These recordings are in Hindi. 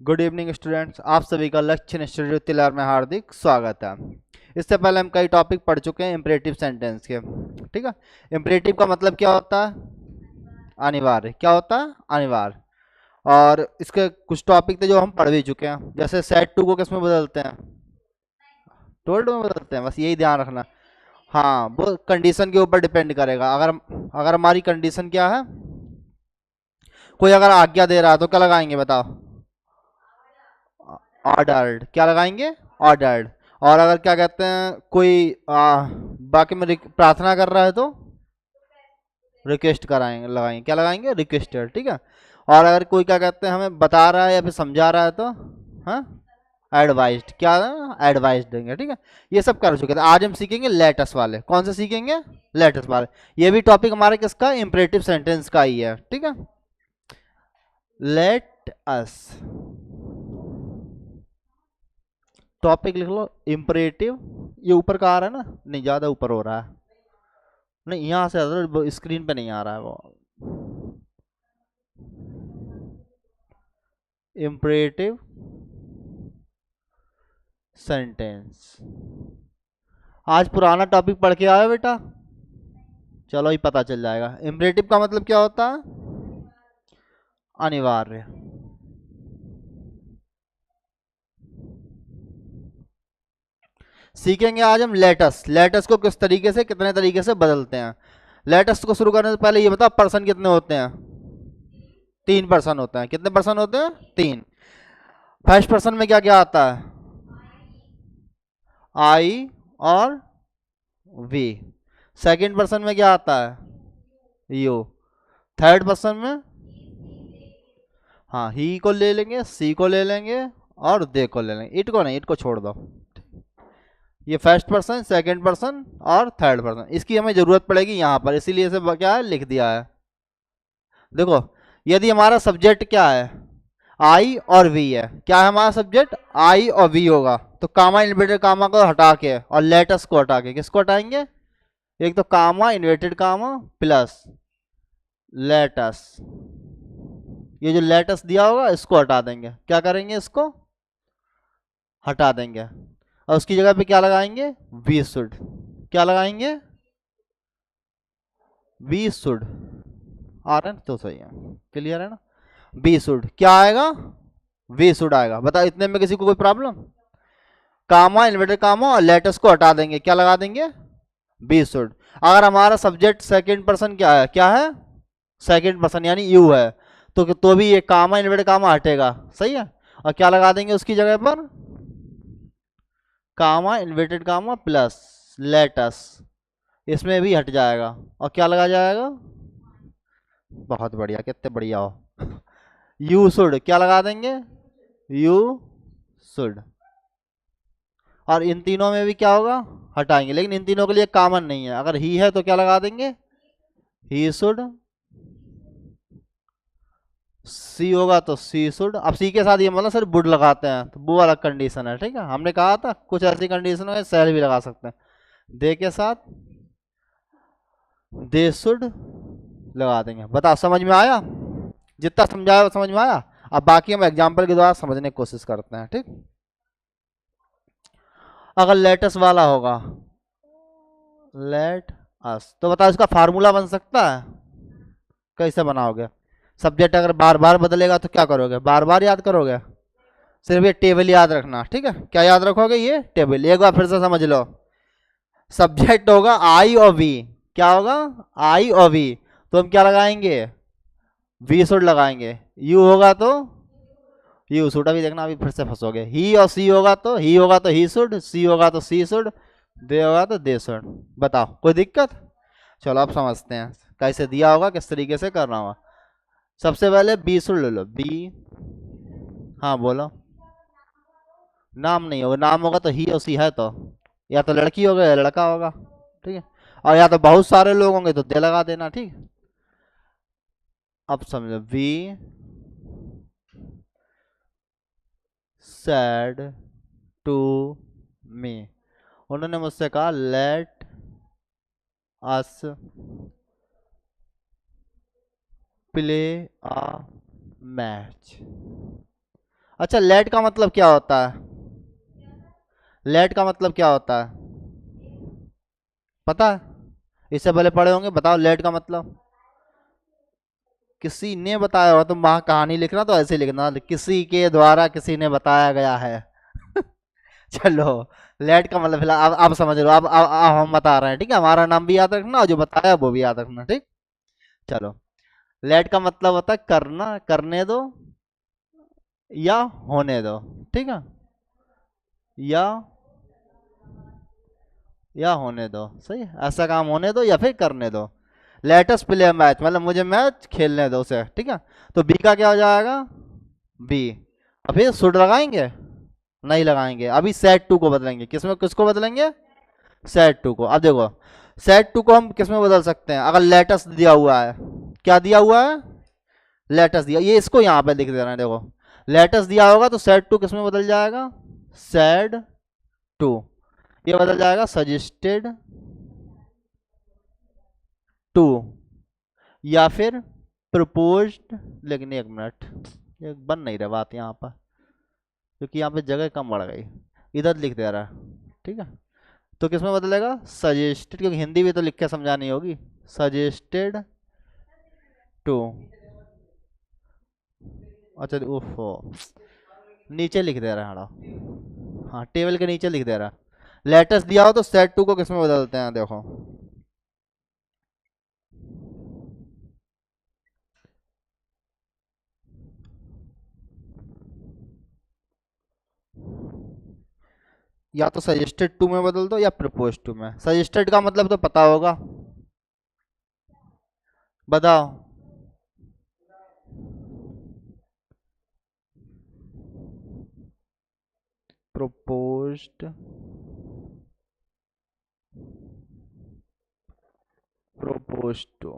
गुड इवनिंग स्टूडेंट्स, आप सभी का लक्ष्य इंस्टीट्यूट तिलार में हार्दिक स्वागत है। इससे पहले हम कई टॉपिक पढ़ चुके हैं इम्परेटिव सेंटेंस के। ठीक है। इम्परेटिव का मतलब क्या होता है? अनिवार्य। क्या होता है? अनिवार्य। और इसके कुछ टॉपिक थे जो हम पढ़ भी चुके हैं, जैसे सेड टू को किस में बदलते हैं? टोल्ड में बदलते हैं, बस यही ध्यान रखना। हाँ, वो कंडीशन के ऊपर डिपेंड करेगा। अगर हमारी कंडीशन क्या है, कोई अगर आज्ञा दे रहा है तो क्या लगाएंगे बताओ? ऑर्डर्ड। क्या लगाएंगे? ऑर्डर्ड। और अगर क्या कहते हैं, कोई बाकी में प्रार्थना कर रहा है तो रिक्वेस्ट कराएंगे, लगाएंगे। क्या लगाएंगे? रिक्वेस्टेड। ठीक है। और अगर कोई क्या कहते हैं, हमें बता रहा है या फिर समझा रहा है तो हाँ, एडवाइज्ड। क्या? एडवाइस देंगे। ठीक है। ये सब कर चुके थे। आज हम सीखेंगे लेटस वाले। कौन से सीखेंगे? लेटस वाले। ये भी टॉपिक हमारे किसका? इंपरेटिव सेंटेंस का ही है। ठीक है। लेट अस, टॉपिक लिख लो इंपरेटिव। ये ऊपर का आ रहा है ना? नहीं, ज्यादा ऊपर हो रहा है। नहीं, यहां से स्क्रीन पे नहीं आ रहा है वो। Imperative sentence. आज पुराना टॉपिक पढ़ के आयो बेटा? चलो ही पता चल जाएगा। इंपरेटिव का मतलब क्या होता है? अनिवार्य। सीखेंगे आज हम लेटस। लेटस को किस तरीके से, कितने तरीके से बदलते हैं। लेटस को शुरू करने से पहले ये बताओ, पर्सन कितने होते हैं? 3 पर्सन होते हैं। कितने पर्सन होते हैं? 3। फर्स्ट पर्सन में क्या क्या आता है? आई और वी। सेकंड पर्सन में क्या आता है? यू। थर्ड पर्सन में हाँ, ही को ले लेंगे, सी को ले लेंगे और दे को ले लेंगे। इट को नहीं, इट को छोड़ दो। ये फर्स्ट पर्सन, सेकंड पर्सन और थर्ड पर्सन, इसकी हमें जरूरत पड़ेगी यहाँ पर, इसीलिए इसे क्या है, लिख दिया है। देखो, यदि हमारा सब्जेक्ट क्या है, आई और वी है। क्या है हमारा सब्जेक्ट? आई और वी होगा, तो कामा इन्वर्टेड कामा को हटा के और लेटस को हटा के किसको हटाएंगे? एक तो कामा इन्वर्टेड कामा प्लस लेटस। ये जो लेटस दिया होगा इसको हटा देंगे। क्या करेंगे? इसको हटा देंगे और उसकी जगह पे क्या लगाएंगे? We should. क्या लगाएंगे? We should. आ रहा है ना? तो सही है, क्लियर है ना? वी शुड क्या आएगा? वी शुड आएगा। बता, इतने में किसी को कोई प्रॉब्लम? कामा इन्वर्टेड कामा और लेटस को हटा देंगे। क्या लगा देंगे? Be should. अगर हमारा सब्जेक्ट सेकंड पर्सन क्या है? क्या है? सेकंड पर्सन यानी यू है, तो भी ये कामा इन्वर्टेड कामा हटेगा। सही है। और क्या लगा देंगे उसकी जगह पर? कामा इन्वर्टेड कामा प्लस लेटस। इसमें भी हट जाएगा और क्या लगा जाएगा? बहुत बढ़िया, कितने बढ़िया हो। यू शुड क्या लगा देंगे? You should. और इन तीनों में भी क्या होगा? हटाएंगे, लेकिन इन तीनों के लिए कॉमन नहीं है। अगर ही है तो क्या लगा देंगे? He should. सी होगा तो सी शुड। अब सी के साथ ये मतलब सिर्फ वुड लगाते हैं, तो वो अलग कंडीशन है। ठीक है, हमने कहा था कुछ ऐसी कंडीशन है शहर भी लगा सकते हैं। दे के साथ दे शुड लगा देंगे। बताओ, समझ में आया? जितना समझाया वो समझ में आया? अब बाकी हम एग्जाम्पल के द्वारा समझने की कोशिश करते हैं। ठीक। अगर लेटेस्ट वाला होगा लेट अस, तो बताओ इसका फार्मूला बन सकता है? कैसे बनाओगे? सब्जेक्ट अगर बार बार बदलेगा तो क्या करोगे? बार बार याद करोगे? सिर्फ ये टेबल याद रखना। ठीक है, क्या याद रखोगे? ये टेबल। एक बार फिर से समझ लो। सब्जेक्ट होगा आई और वी। क्या होगा? आई और वी। तो हम क्या लगाएंगे? वी शुड लगाएंगे। यू होगा तो यू शुड। अभी देखना, अभी फिर से फंसोगे। ही और सी होगा तो ही होगा तो ही शुड, सी होगा तो सी शुड, दे होगा तो दे शुड। बताओ, कोई दिक्कत? चलो अब समझते हैं कैसे दिया होगा, किस तरीके से करना होगा। सबसे पहले बी शुड ले लो। बी, हाँ बोलो। नाम नहीं होगा, नाम होगा तो ही और सी है तो या तो लड़की होगा या लड़का होगा। ठीक है। और या तो बहुत सारे लोग होंगे तो दे लगा देना। ठीक। अब समझो, वी सैड टू मी। उन्होंने मुझसे कहा let us play a match. अच्छा, लेट का मतलब क्या होता है? लेट का मतलब क्या होता है, पता है? इससे पहले पढ़े होंगे, बताओ लेट का मतलब। किसी ने बताया होगा, तुम वहां कहानी लिखना तो ऐसे लिखना, किसी के द्वारा किसी ने बताया गया है। चलो, लेट का मतलब फिलहाल अब समझ लो, अब हम बता रहे हैं, ठीक है? हमारा नाम भी याद रखना और जो बताया वो भी याद रखना, ठीक? चलो, लेट का मतलब होता है करना, करने दो या होने दो, ठीक है? या होने दो, सही है, ऐसा काम होने दो या फिर करने दो। लेटस प्ले मैच मतलब मुझे मैच खेलने दो उसे, ठीक है? तो बी का क्या हो जाएगा? बी। और फिर शुड लगाएंगे? नहीं लगाएंगे, अभी सेट टू को बदलेंगे, किसमें, किसको बदलेंगे? सेट टू को। अब देखो, सेट टू को हम किसमें बदल सकते हैं? अगर लेटस दिया हुआ है, क्या दिया हुआ है? लेटस दिया, ये इसको यहाँ पे लिख दे रहे हैं, देखो। लेटस दिया होगा तो सेट टू किसमें बदल जाएगा? Said to. ये बदल जाएगा सजेस्टेड टू, या फिर प्रपोज्ड। लेकिन एक मिनट, ये बन नहीं रहा बात यहाँ पर, क्योंकि यहाँ पे जगह कम बढ़ गई, इधर लिख दे रहा है, ठीक है? तो किसमें बदलेगा? सजेस्टेड, क्योंकि हिंदी भी तो लिख के समझानी होगी। Suggested to. अच्छा, ओफो, नीचे लिख दे रहा है, हाँ, टेबल के नीचे लिख दे रहा है। लेटेस्ट दिया हो तो सेट टू को किसमें बदलते हैं, देखो। या तो सजेस्टेड टू में बदल दो या प्रपोज टू में। सजेस्टेड का मतलब तो पता होगा, बताओ। प्रोपोज्ड, प्रोपोज टू,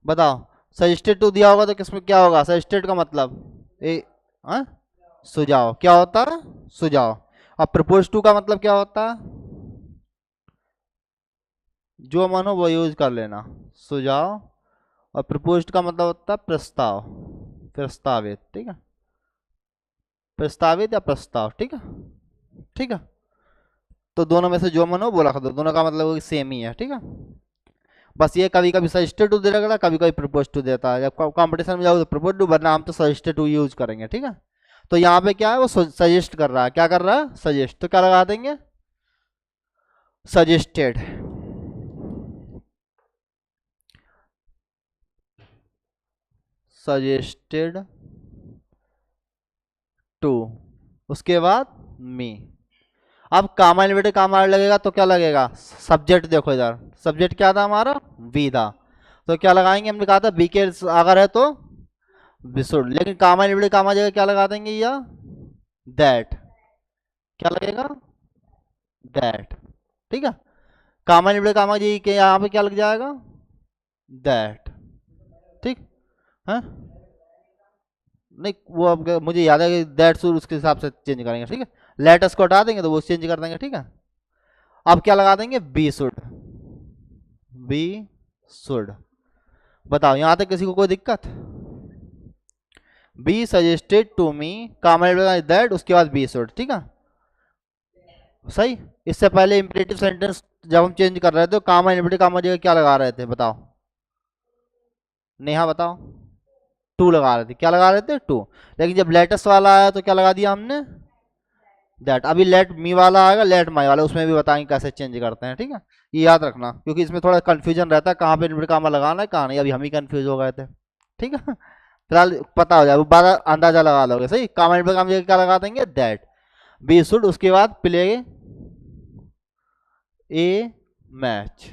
बताओ। सजेस्टेड टू दिया होगा तो किसमें क्या होगा? सजेस्टेड का मतलब ए, हाँ, सुझाव। क्या होता है? सुझाव। अब प्रपोज टू का मतलब क्या होता है? जो मन हो वो यूज कर लेना, सुझाव। और प्रपोज्ड का मतलब होता है प्रस्ताव, प्रस्तावित, ठीक है? प्रस्तावित या प्रस्ताव, ठीक है? ठीक है, तो दोनों में से जो मन हो वो रख दो, दोनों का मतलब सेम ही है, ठीक है? बस ये कभी कभी सजेस्टेड टू दे रहा, कभी कभी प्रपोज टू देता है। जब कंपटीशन में जाओ तो प्रपोज टू, वरना हम तो सजेस्टेड टू यूज करेंगे, ठीक है? तो यहाँ पे क्या है, वो सजेस्ट कर रहा है, क्या कर रहा है? सजेस्ट, तो क्या लगा देंगे? सजेस्टेड। सजेस्टेड टू, उसके बाद मी। अब कामा इन्वर्टेड कामा लगेगा तो क्या लगेगा? सब्जेक्ट देखो इधर, सब्जेक्ट क्या था हमारा? बी था। तो क्या लगाएंगे, हमने कहा था बी के अगर है तो विशुड, लेकिन कामा इन्वर्टेड कामा जगह क्या लगा देंगे? या दैट। क्या लगेगा? दैट, ठीक है? कामा इन्वर्टेड कामा जी के यहाँ पे क्या लग जाएगा? दैट, ठीक है? नहीं, वो अब मुझे याद है कि दैट शुड उसके हिसाब से चेंज करेंगे, ठीक है? लेटस को हटा देंगे तो वो चेंज कर देंगे, ठीक है? अब क्या लगा देंगे? Be should, be should. बताओ, यहां तक किसी को कोई दिक्कत? Be suggested to me, common that, उसके बाद बी शुड, ठीक है? सही। इससे पहले इंपरेटिव सेंटेंस जब हम चेंज कर रहे थे तो कॉमन इंपरेटिव कॉमन जगह क्या लगा रहे थे, बताओ? नेहा बताओ। टू लगा रहे थे, क्या लगा रहे थे? टू। लेकिन जब लेटेस्ट वाला आया तो क्या लगा दिया हमने? दैट। अभी लेट मी वाला आएगा, लेट माई वाला, उसमें भी बताएंगे कैसे चेंज करते हैं, ठीक है? ये याद रखना, क्योंकि इसमें थोड़ा कंफ्यूजन रहता है कहाँ पे इन्वर्टेड कॉमा लगाना है, कहाँ नहीं। अभी हम ही कंफ्यूज हो गए थे, ठीक है? फिलहाल पता हो जाए, वो बारह अंदाजा लगा लोगे, सही। कॉमा इन्वर्टेड कॉमा जगह क्या लगा देंगे? दैट। बी शुड, उसके बाद प्ले ए मैच।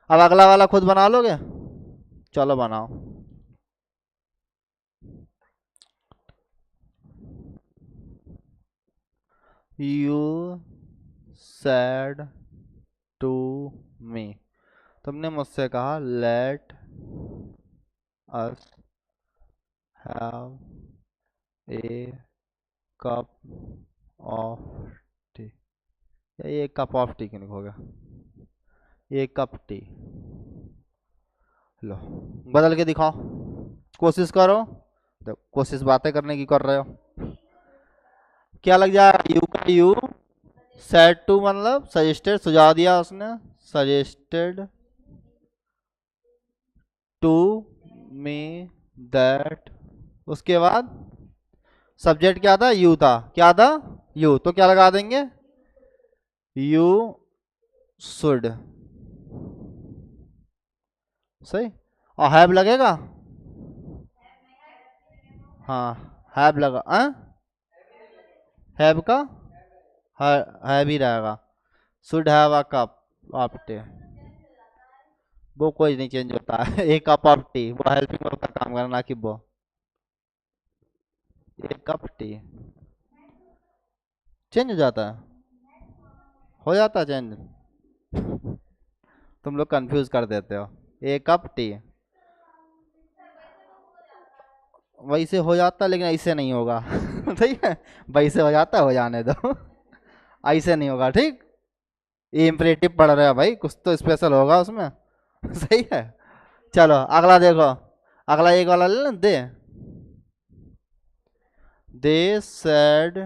अब अगला वाला खुद बना लोगे? चलो बनाओ। यू सैड टू मी, तुमने मुझसे कहा let us have a cup of T. या ये कप ऑफ टी क्यों हो गया? ये कप टी। लो बदल के दिखाओ, कोशिश करो। देखो कोशिश बातें करने की कर रहे हो। क्या लग जाएगा, यू का यू, सेड टू मतलब सजेस्टेड, सुझाव दिया उसने, सजेस्टेड टू मी दैट। उसके बाद सब्जेक्ट क्या था, यू था, क्या था यू, तो क्या लगा देंगे, यू शुड, सही। और हैव लगेगा, हाँ हैव लगा, हैव का हैव ही रहेगा। Should have a cup of T, वो कोई नहीं चेंज होता है। एक कप ऑफ टी, वो हेल्पिंग वर्ब का काम करना कि वो एक कप टी चेंज हो जाता है, हो जाता है चेंज। तुम लोग कंफ्यूज कर देते हो। एक कप टी वैसे हो जाता, लेकिन ऐसे नहीं होगा। ठीक है, वैसे हो जाता, हो जाने दो। ऐसे नहीं होगा, ठीक। ये इम्परेटिव पढ़ रहे हो भाई, कुछ तो स्पेशल होगा उसमें। सही है। चलो अगला देखो, अगला एक वाला ले लें, दे सेड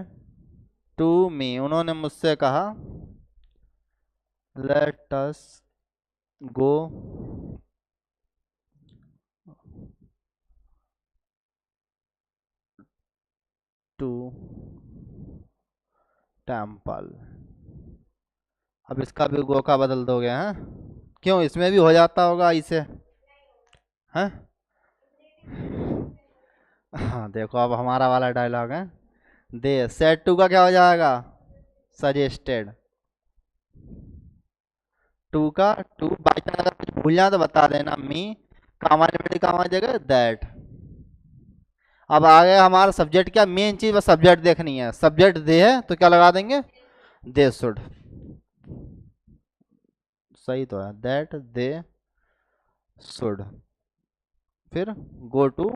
टू मी, उन्होंने मुझसे कहा, let us go to temple. अब इसका भी गो का बदल दोगे, हैं? क्यों, इसमें भी हो जाता होगा इसे, हैं? हाँ देखो, अब हमारा वाला डायलॉग है, दे सेड टू का क्या हो जाएगा, सजेस्टेड टू का टू, बाई चांस अगर कुछ भूल जाए तो बता देना, मी कामा लिमिटेड कामा जगह दैट। अब आगे हमारा सब्जेक्ट, क्या मेन चीज बस सब्जेक्ट देखनी है, सब्जेक्ट दे है तो क्या लगा देंगे, दे शुड, सही तो है, दैट दे शुड, फिर गो टू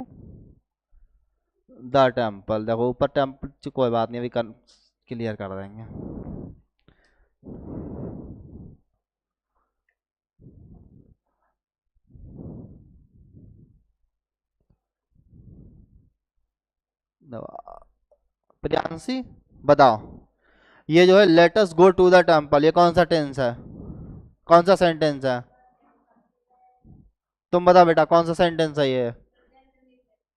द टेम्पल। देखो ऊपर टेम्पल कोई बात नहीं, अभी क्लियर कर देंगे। प्रियांशी बताओ, ये जो है let us go to the temple, ये कौन सा टेंस है, कौन सा सेंटेंस है, तुम बताओ बेटा कौन सा सेंटेंस है ये।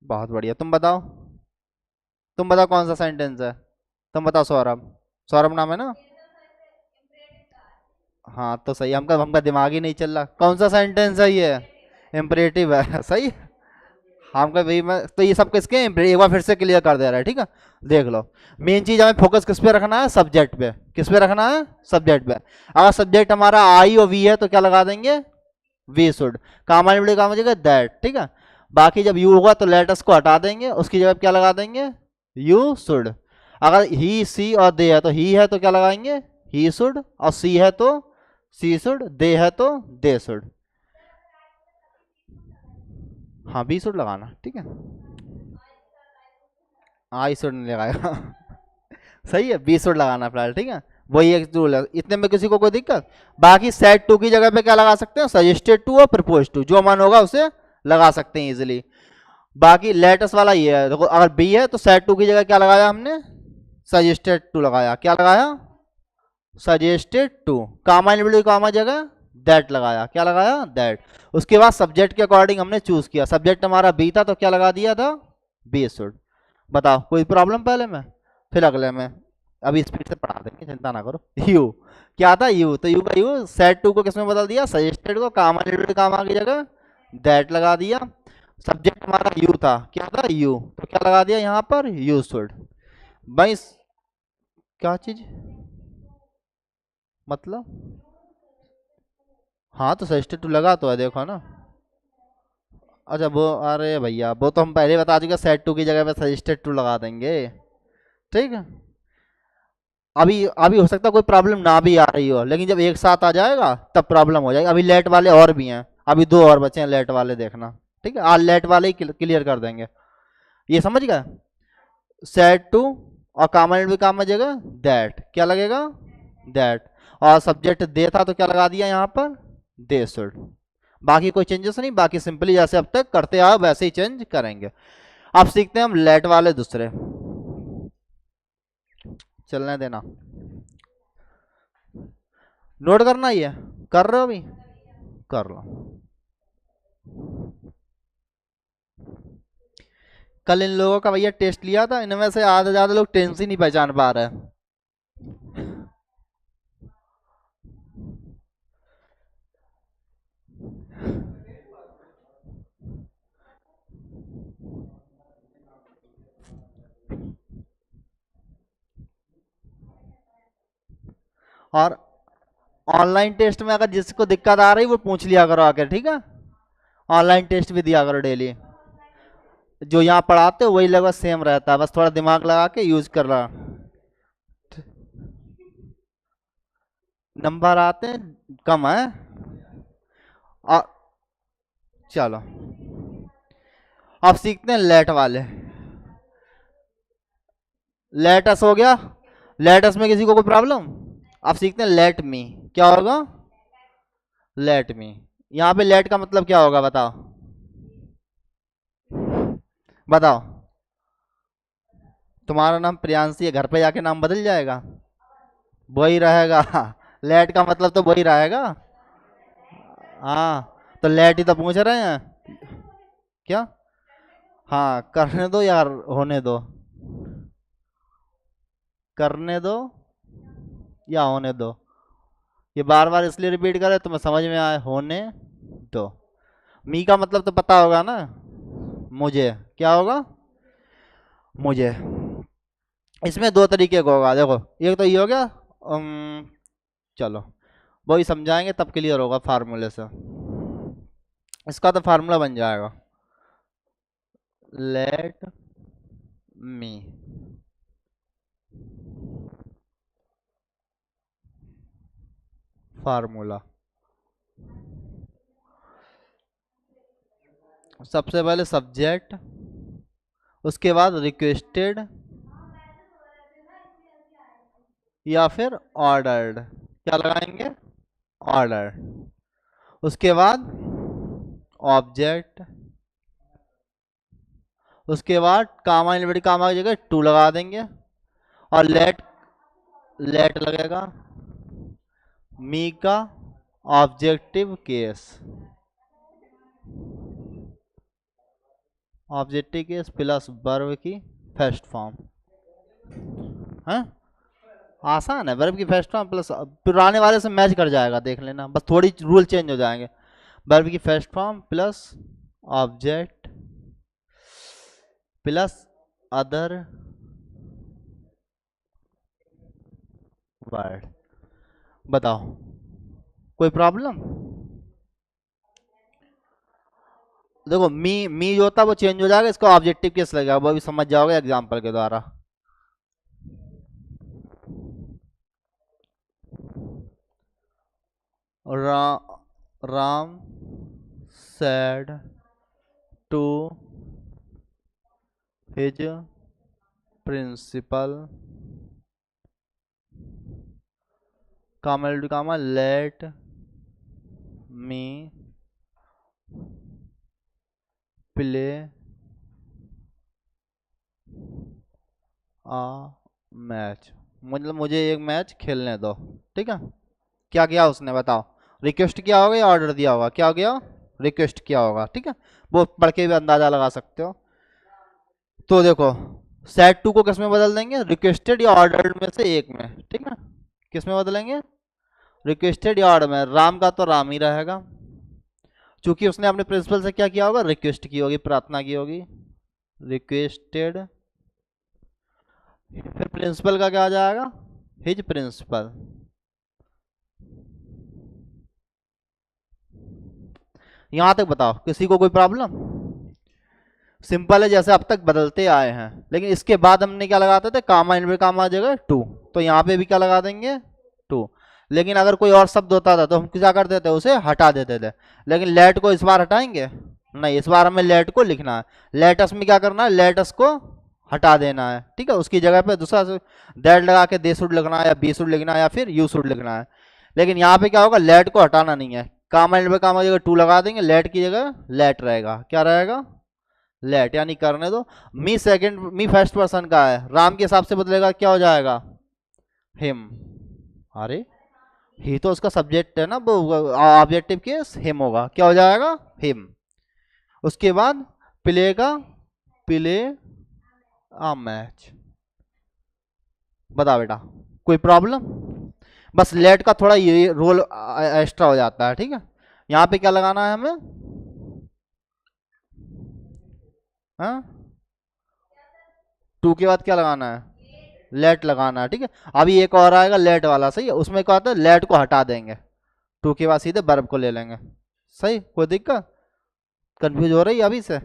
बहुत बढ़िया, तुम बताओ, तुम बताओ कौन सा सेंटेंस है, तुम बताओ सौरभ, सौरभ नाम है ना। हाँ तो सही, हमका हमका दिमाग ही नहीं चल रहा, कौन सा सेंटेंस है ये, इम्परेटिव है, सही। हमका भाई मैं तो ये सब किसके एक बार फिर से क्लियर कर दे रहा है, ठीक है। देख लो, मेन चीज हमें फोकस किस पे रखना है, सब्जेक्ट पे, किस पे रखना है, सब्जेक्ट पे। अगर सब्जेक्ट हमारा आई और वी है तो क्या लगा देंगे, वी शुड, काम आने काम हो जाएगा दैट, ठीक है। बाकी जब यू होगा तो लेटस को हटा देंगे, उसकी जगह क्या लगा देंगे, यू शुड। अगर ही सी और दे है तो ही है तो क्या लगाएंगे, ही शुड, और सी है तो सी शुड, दे है तो दे शुड। हाँ बी शुड लगाना, ठीक है, आई शुड नहीं लगाएगा। सही है, बी शुड लगाना फिलहाल, ठीक है। वही एक रूल है, इतने में किसी को कोई दिक्कत। बाकी सेट टू की जगह पे क्या लगा सकते हैं, सजेस्टेड टू और प्रपोज टू, जो मन होगा उसे लगा सकते हैं इजिली। बाकी लेटेस्ट वाला ये है, देखो अगर बी है तो सेट टू की जगह क्या लगाया हमने, सजेस्टेड टू लगाया, क्या लगाया, सजेस्टेड टू, कामा कामा जगह दैट लगाया, क्या लगाया, दैट। उसके बाद सब्जेक्ट के अकॉर्डिंग हमने चूज किया, सब्जेक्ट हमारा बी था तो क्या लगा दिया था, बी शुड। बताओ कोई प्रॉब्लम पहले में, फिर अगले में, अभी स्पीड से पढ़ा देंगे, चिंता ना करो। यू क्या था, यू, तो यू का यू, सेट टू को किसमें बदल दिया, सजेस्टेड को, कामा कामा की जगह दैट लगा दिया। सब्जेक्ट हमारा यू था, क्या था, यू, तो क्या लगा दिया यहाँ पर, यू शुड। भाई क्या चीज, मतलब, हाँ तो सजेस्टेड टू लगा तो है, देखो ना। अच्छा वो, अरे भैया वो तो हम पहले बता चुके, सेट टू की जगह पे सजेस्टेड टू लगा देंगे, ठीक है। अभी अभी हो सकता है कोई प्रॉब्लम ना भी आ रही हो, लेकिन जब एक साथ आ जाएगा तब प्रॉब्लम हो जाएगी। अभी लेट वाले और भी हैं, अभी दो और बचे हैं लेट वाले, देखना, ठीक है। आज लेट वाले ही क्लियर कर देंगे, ये समझ गए। सेट टू और कामा भी काम जगह दैट, क्या लगेगा, दैट। और सब्जेक्ट दे था तो क्या लगा दिया यहाँ पर, दे शुड। बाकी कोई चेंजेस नहीं, बाकी सिंपली जैसे अब तक करते आओ वैसे ही चेंज करेंगे। अब सीखते हैं हम लेट वाले दूसरे। चलने देना, नोट करना ही है, कर रहे हो अभी, कर लो। कल इन लोगों का भैया टेस्ट लिया था, इनमें से आधे ज्यादा लोग टेंस ही नहीं पहचान पा रहे हैं। और ऑनलाइन टेस्ट में अगर जिसको दिक्कत आ रही वो पूछ लिया करो आकर, ठीक है। ऑनलाइन टेस्ट भी दिया करो डेली, जो यहाँ पढ़ाते हो वही लगभग सेम रहता है, बस थोड़ा दिमाग लगा के यूज कर रहा। नंबर आते हैं कम है। और चलो अब सीखते हैं लेट वाले। लेटस हो गया, लेटस में किसी को कोई प्रॉब्लम? अब सीखते हैं लेट मी। क्या होगा? Let me. यहाँ पे लेट का मतलब क्या होगा बताओ, बताओ। तुम्हारा नाम प्रियांशी है, घर पे जाके नाम बदल जाएगा? वही रहेगा। लेट का मतलब तो वही रहेगा। हाँ, तो लेट ही तो पूछ रहे हैं। क्या? हाँ, करने दो यार, होने दो, करने दो या होने दो। ये बार बार इसलिए रिपीट करे तुम्हें समझ में आए, होने दो। मी का मतलब तो पता होगा ना, मुझे। क्या होगा? मुझे। इसमें दो तरीके का होगा, देखो एक तो ये हो गया, चलो वही समझाएंगे तब क्लियर होगा फार्मूले से। इसका तो फार्मूला बन जाएगा लेट मी, फार्मूला। सबसे पहले सब्जेक्ट, उसके बाद रिक्वेस्टेड या फिर ऑर्डर्ड। क्या लगाएंगे? ऑर्डर। उसके बाद ऑब्जेक्ट, उसके बाद कामा इनवर्टेड कामा की जगह टू लगा देंगे, और लेट, लेट लगेगा मी का objective case, objective case plus verb की फर्स्ट फॉर्म है। आसान है, वर्ब की फर्स्ट फॉर्म प्लस पुराने वाले से मैच कर जाएगा, देख लेना, बस थोड़ी रूल चेंज हो जाएंगे। वर्ब की first form plus object plus other word. बताओ कोई प्रॉब्लम? देखो मी जो होता है वो चेंज हो जाएगा, इसका ऑब्जेक्टिव केस लगेगा, वो भी समझ जाओगे एग्जांपल के द्वारा। Ram said to his principal, comma comma let me play a match, मतलब मुझे एक मैच खेलने दो, ठीक है। क्या किया उसने बताओ? रिक्वेस्ट किया होगा या ऑर्डर दिया होगा? क्या हो गया? रिक्वेस्ट किया होगा, ठीक है। वो पढ़ के भी अंदाजा लगा सकते हो। तो देखो सेट टू को किस में बदल देंगे? रिक्वेस्टेड या ऑर्डर्ड में से एक में, ठीक है। किस में बदलेंगे? रिक्वेस्टेड या ऑर्डर में। राम का तो राम ही रहेगा, क्योंकि उसने अपने प्रिंसिपल से क्या किया होगा? रिक्वेस्ट की होगी, प्रार्थना की होगी, रिक्वेस्टेड। फिर प्रिंसिपल का क्या आ जाएगा? His principal. यहां तक बताओ किसी को कोई प्रॉब्लम? सिंपल है, जैसे अब तक बदलते आए हैं। लेकिन इसके बाद हमने क्या लगाते थे? कामा इनवर्टेड कामा जगह टू, तो यहाँ पे भी क्या लगा देंगे? टू। लेकिन अगर कोई और शब्द होता था तो हम क्या करते थे? उसे हटा देते थे। लेकिन लेट को इस बार हटाएंगे नहीं, इस बार हमें लेट को लिखना है। लेटस में क्या करना है? लेटस को हटा देना है, ठीक है। उसकी जगह पे दूसरा दैट लगा के दे शुड लिखना है, या बी शुड लिखना है, या फिर यू शुड लिखना है। लेकिन यहाँ पे क्या होगा? लेट को हटाना नहीं है, कामा एंड पे कामा की जगह टू लगा देंगे, लेट की जगह लेट रहेगा, क्या रहेगा, लेट, यानी करने दो। मी सेकंड, मी फर्स्ट पर्सन का है, राम के हिसाब से बदलेगा, क्या हो जाएगा, हिम। अरे ही तो उसका सब्जेक्ट है ना, वो ऑब्जेक्टिव केस हिम होगा, क्या हो जाएगा, हिम। उसके बाद प्ले का, प्ले आ मैच। बता बेटा, कोई प्रॉब्लम। बस लेट का थोड़ा ये रोल एक्स्ट्रा हो जाता है, ठीक है। यहाँ पे क्या लगाना है हमें, हाँ, टू के बाद क्या लगाना है, लेट लगाना है, ठीक है। अभी एक और आएगा लेट वाला, सही है, उसमें क्या होता है, लेट को हटा देंगे, टू के बाद सीधे वर्ब को ले लेंगे। सही, कोई दिक्कत, कंफ्यूज हो रही है अभी से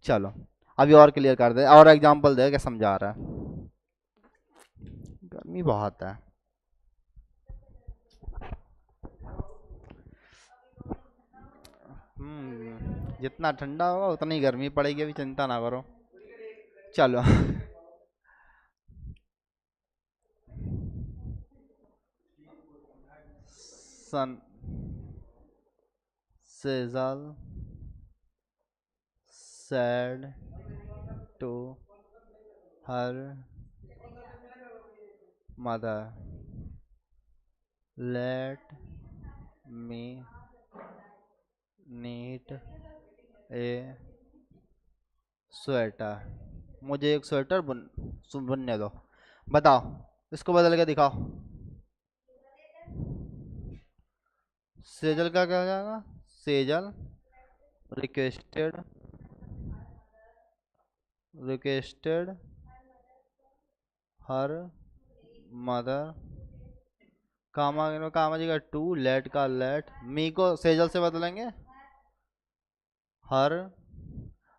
चलो अभी और क्लियर कर दे, और एग्जांपल दे के समझा रहा है, गर्मी बहुत है। जितना ठंडा होगा उतनी गर्मी पड़ेगी, अभी चिंता ना करो। चलो सन, Sejal, said to her mother, let me knit a sweater, मुझे एक स्वेटर बुनने दो। बताओ, इसको बदल के दिखाओ। सेजल का क्या हो जाएगा, Sejal requested, requested her mother, कामा जी का टू, लेट का लेट, मी को सेजल से बदलेंगे, हर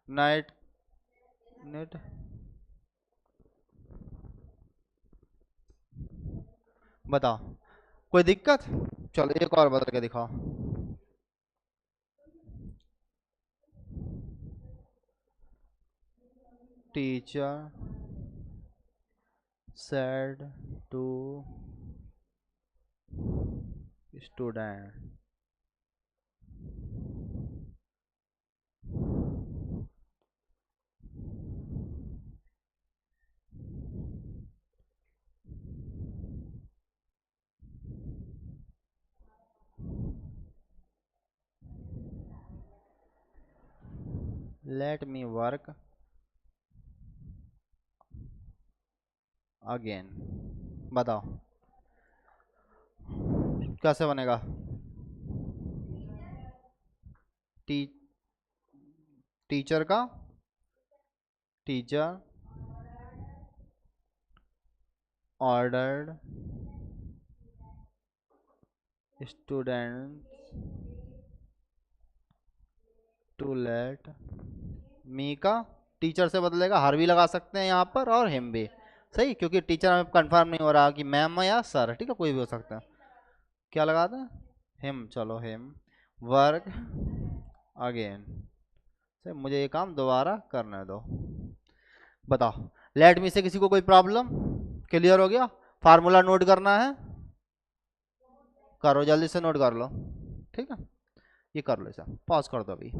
नाइट नेट। बताओ, कोई दिक्कत। चलो एक और बदल के दिखाओ। Teacher said to student, let me work again. बताओ कैसे बनेगा, टी टीचर का, teacher ordered student to let me का, टीचर से बदलेगा, हर भी लगा सकते हैं यहाँ पर और हिम भी, सही, क्योंकि टीचर हमें कंफर्म नहीं हो रहा कि मैम या सर, ठीक है, कोई भी हो सकता है। क्या लगा दें, हिम, चलो हिम वर्क अगेन, सही, मुझे ये काम दोबारा करने दो। बताओ, लेट मी से किसी को कोई प्रॉब्लम, क्लियर हो गया। फार्मूला नोट करना है, करो जल्दी से, नोट कर लो, ठीक है, ये कर लो, इसे पॉज कर दो अभी।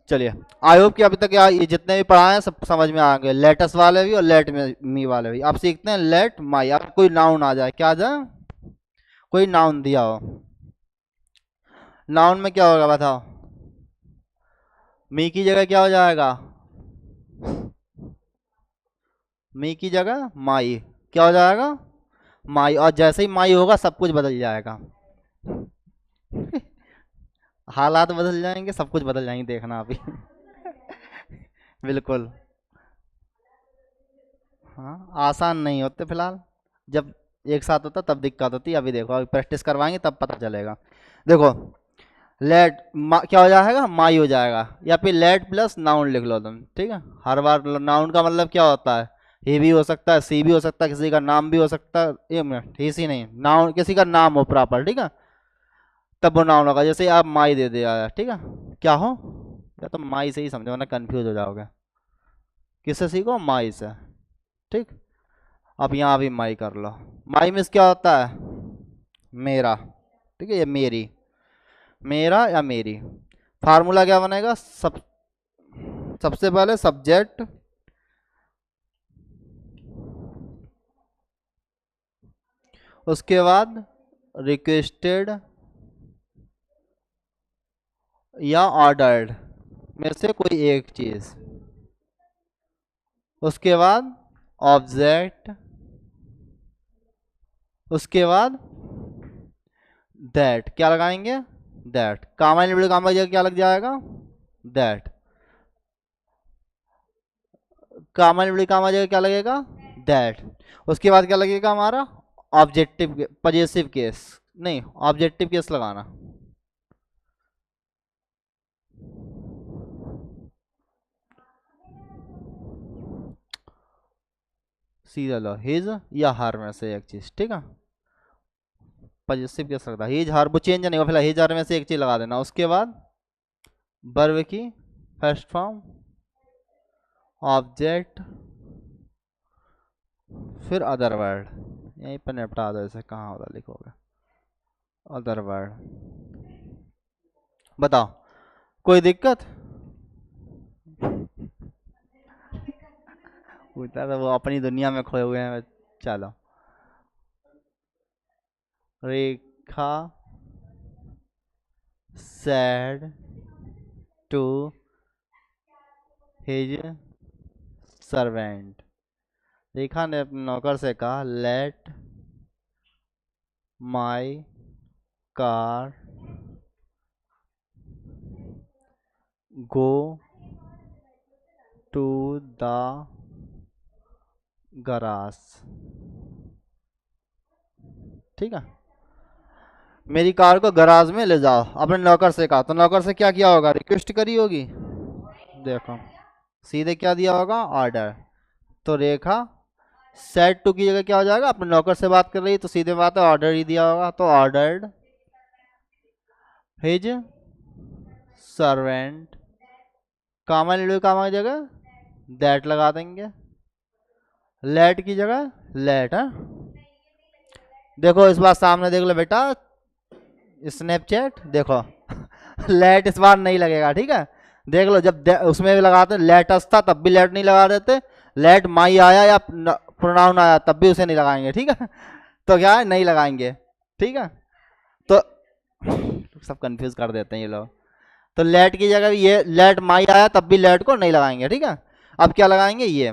चलिए, आई होप कि अभी तक ये जितने भी पढ़ाए हैं सब समझ में आ गए, लेटस वाले भी और लेट मी वाले भी। अब सीखते हैं लेट माई। अब कोई नाउन आ जाए, क्या आ जाए, कोई नाउन दिया हो, नाउन में क्या होगा बताओ, मी की जगह क्या हो जाएगा, मी की जगह माई, क्या हो जाएगा, माई, और जैसे ही माई होगा सब कुछ बदल जाएगा हालात बदल जाएंगे, सब कुछ बदल जाएंगे, देखना अभी बिल्कुल। हाँ, आसान नहीं होते फिलहाल, जब एक साथ होता तब दिक्कत होती है, अभी देखो, अभी प्रैक्टिस करवाएंगे तब पता चलेगा। देखो, लेट क्या हो जाएगा, माई हो जाएगा, या फिर लेट प्लस नाउन लिख लो तुम, ठीक है। हर बार नाउन का मतलब क्या होता है, ही भी हो सकता है, सी भी हो सकता है, किसी का नाम भी हो सकता है, एक मिनट, ही सी नहीं, नाउन किसी का नाम हो प्रॉपर, ठीक है, तब वो नाउन होगा। जैसे आप माई दे दिया, ठीक है, क्या हो, या तो माई से ही समझो वरना कंफ्यूज हो जाओगे। किससे सीखो, माई से, ठीक। अब यहाँ भी माई कर लो, माई मीन्स क्या होता है, मेरा, ठीक है, ये मेरी, मेरा या मेरी। फार्मूला क्या बनेगा, सबसे पहले सब्जेक्ट, उसके बाद रिक्वेस्टेड या ऑर्डर्ड में से कोई एक चीज, उसके बाद ऑब्जेक्ट, उसके बाद दैट, क्या लगाएंगे, दैट, कामा इनवर्टेड कामा की जगह क्या लग जाएगा, दैट, कामा इनवर्टेड कामा की जगह क्या लगेगा, दैट। उसके बाद क्या लगेगा हमारा, ऑब्जेक्टिव पजेसिव केस, नहीं ऑब्जेक्टिव केस लगाना, सीधा लो, हिज या हर में से एक चीज, ठीक है, पॉजिटिव केस लगता है, हिज हर, वो चेंज नहीं होगा, फिलहाल हिज हर में से एक चीज लगा देना। उसके बाद वर्ब की फर्स्ट फॉर्म, ऑब्जेक्ट, फिर अदर वर्ड, यहीं पर निपटा दो, ऐसे कहाँ होता लिखोगे, अदर वर्ड। बताओ कोई दिक्कत, पूछता था वो अपनी दुनिया में खोए हुए हैं। चलो, रेखा said to his servant, रेखा ने अपने नौकर से कहा, let my car go to the garage, ठीक है, मेरी कार को गराज में ले जाओ, अपने नौकर से कहा। तो नौकर से क्या किया होगा, रिक्वेस्ट करी होगी, देखो सीधे क्या दिया होगा, ऑर्डर। तो रेखा सेट टू की जगह क्या हो जाएगा, अपने नौकर से बात कर रही है तो सीधे बात है, ऑर्डर ही दिया होगा, तो ऑर्डर्ड हिज सर्वेंट, कामा लिडो कामा की जगह दैट लगा देंगे, लेट की जगह लेट है। देखो इस बार सामने देख लो बेटा, स्नैपचैट देखो लेट इस बार नहीं लगेगा, ठीक है, देख लो, जब उसमें भी लगाते लेटस था तब भी लेट नहीं लगा देते, लेट माई आया या प्रोनाउन आया तब भी उसे नहीं लगाएंगे, ठीक है, तो क्या है, नहीं लगाएंगे, ठीक है। तो सब कंफ्यूज कर देते हैं ये लोग, तो लेट की जगह ये लेट माई आया तब भी लेट को नहीं लगाएंगे, ठीक है। अब क्या लगाएंगे, ये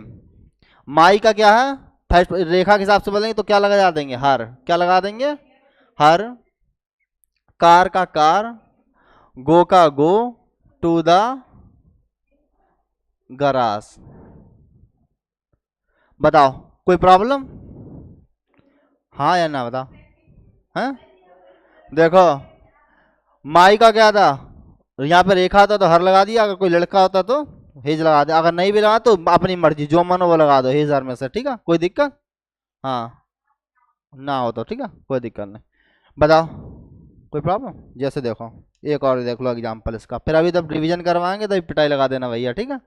माई का क्या है, फर्स्ट रेखा के हिसाब से बोलेंगे तो क्या लगा देंगे, हर, क्या लगा देंगे, हर, कार का कार, गो का गो टू द गराज। बताओ कोई प्रॉब्लम, हाँ या ना, बताओ, हैं, देखो माई का क्या था, यहाँ पे रेखा था तो हर लगा दिया, अगर कोई लड़का होता तो हिज लगा दिया, अगर नहीं भी लगा तो अपनी मर्जी जो मन हो वो लगा दो, हिज हर में से, ठीक है, कोई दिक्कत, हाँ ना हो तो ठीक है, कोई दिक्कत नहीं। बताओ कोई प्रॉब्लम, जैसे देखो एक और देख लो एग्जाम्पल इसका, फिर अभी तब रिवीजन करवाएंगे तो पिटाई लगा देना भैया, ठीक है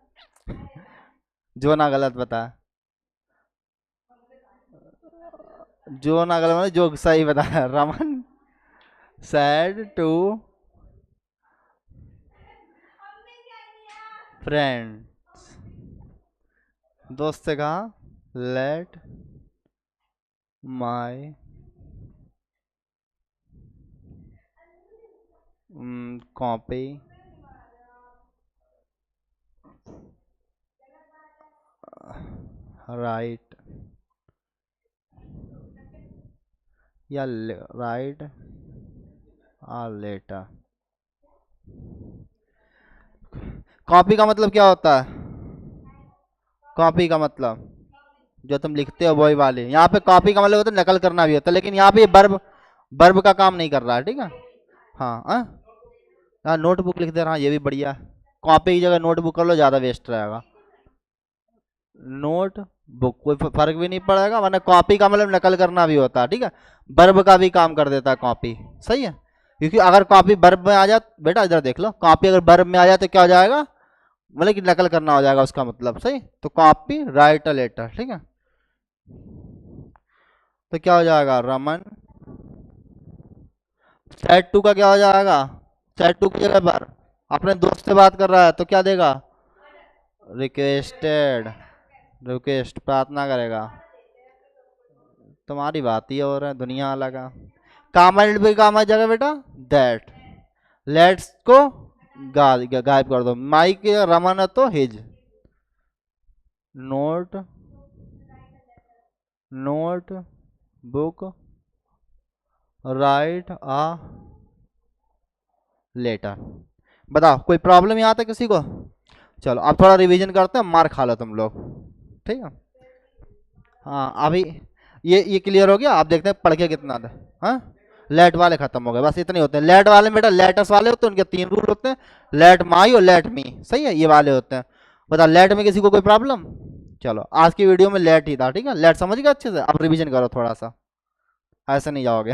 जो ना गलत बताया, जो ना गलत मतलब जो सही बताया, रमन सैड टू फ्रेंड, दोस्त से कहा, लेट माई कॉपी राइट या राइट आ लेटर। कॉपी का मतलब क्या होता है, कॉपी का मतलब जो तुम लिखते हो वही वाले, यहाँ पे कॉपी का मतलब होता है नकल करना भी होता है, लेकिन यहाँ पे वर्ब, वर्ब का काम नहीं कर रहा है, ठीक है। हाँ हाँ नोटबुक लिख दे रहा, ये भी बढ़िया है, कॉपी की जगह नोटबुक कर लो, ज़्यादा वेस्ट रहेगा, नोट बुक कोई फर्क भी नहीं पड़ेगा, वरना कॉपी का मतलब नकल करना भी होता है, ठीक है, वर्ब का भी काम कर देता है कॉपी, सही है, क्योंकि अगर कॉपी वर्ब में आ जाए, बेटा इधर देख लो, कॉपी अगर वर्ब में आ जाए तो क्या हो जाएगा, मतलब कि नकल करना हो जाएगा उसका मतलब, सही, तो कॉपी राइट अ लेटर, ठीक है, तो क्या हो जाएगा, रमन चैट टू का क्या हो जाएगा, चैट टू की जगह पर अपने दोस्त से बात कर रहा है तो क्या देगा, रिक्वेस्टेड, रिक्वेस्ट प्रार्थना करेगा। तुम्हारी बात ही और है, दुनिया अलग है। कामा भी कामा जगह बेटा दैट, लेट्स को गायब कर दो, माइक रमन है तो his, note, notebook write a letter. बताओ कोई प्रॉब्लम यहाँ तक किसी को? चलो अब थोड़ा रिवीजन करते हैं, मार खा लो तुम लोग, ठीक है। हाँ अभी ये क्लियर हो गया, आप देखते हैं पढ़ के कितना था। हाँ लेट वाले खत्म हो गए, बस इतने होते हैं लेट वाले में बेटा, लेटर्स वाले होते हैं उनके 3 रूल होते हैं, लेट माई और लेट मी, सही है, ये वाले होते हैं। बता लेट में किसी को कोई प्रॉब्लम? चलो आज की वीडियो में लेट ही था, ठीक है, लेट समझ गए अच्छे से, अब रिवीजन करो थोड़ा सा, ऐसे नहीं जाओगे।